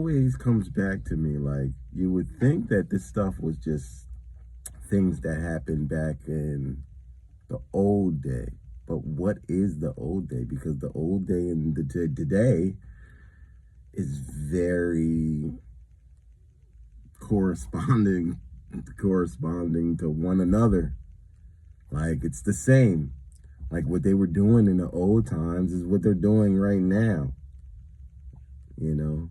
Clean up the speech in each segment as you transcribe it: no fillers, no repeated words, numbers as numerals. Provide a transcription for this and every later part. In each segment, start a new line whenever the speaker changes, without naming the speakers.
Always comes back to me like you would think that this stuff was just things that happened back in the old day. But what is the old day? Because the old day and the today is very corresponding corresponding to one another. Like it's the same. Like what they were doing in the old times is what they're doing right now. You know,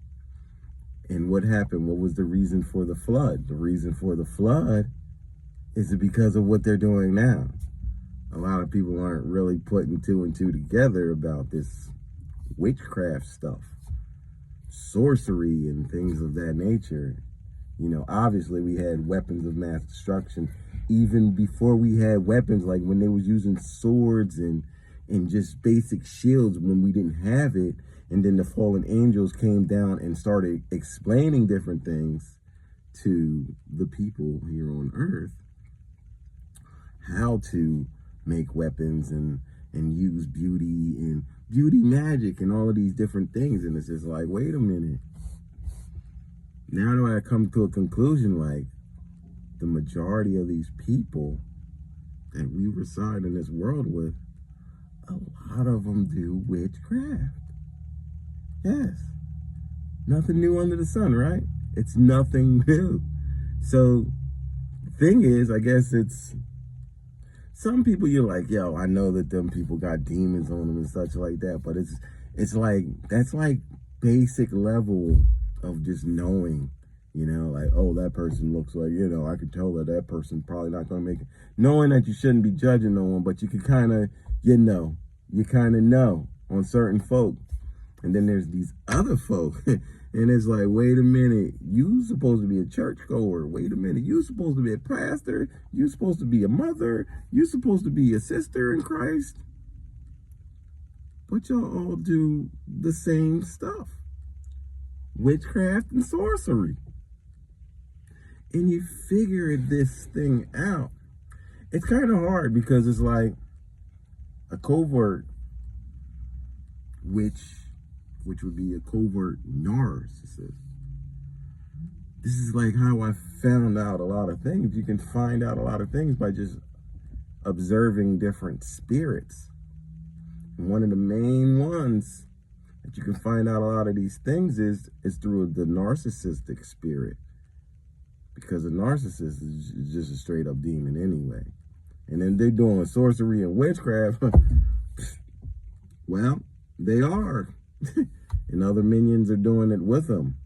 and what happened? What was the reason for the flood? The reason for the flood is because of what they're doing now. A lot of people aren't really putting two and two together about this witchcraft stuff, sorcery, and things of that nature. You know, obviously we had weapons of mass destruction even before we had weapons, like when they was using swords and just basic shields when we didn't have it. And then the fallen angels came down and started explaining different things to the people here on earth, how to make weapons and use beauty magic and all of these different things. And it's just like, wait a minute. Now do I come to a conclusion like the majority of these people that we reside in this world with, a lot of them do witchcraft. Yes. Nothing new under the sun, right? It's nothing new. So the thing is, I guess it's some people you're like, yo, I know that them people got demons on them and such like that, but it's like that's like basic level of just knowing, you know, like, oh, that person looks like, you know, I could tell that person probably not gonna make it. Knowing that you shouldn't be judging no one, but you can kind of, you kind of know on certain folk. And then there's these other folk, and it's like, wait a minute, you supposed to be a churchgoer. Wait a minute, you supposed to be a pastor. You supposed to be a mother. You supposed to be a sister in Christ. But y'all all do the same stuff. Witchcraft and sorcery. And you figure this thing out. It's kind of hard because it's like a covert which would be a covert narcissist. This is like how I found out a lot of things. You can find out a lot of things by just observing different spirits. And one of the main ones that you can find out a lot of these things is through the narcissistic spirit. Because a narcissist is just a straight up demon anyway. And then they're doing sorcery and witchcraft. Well, they are. And other minions are doing it with them.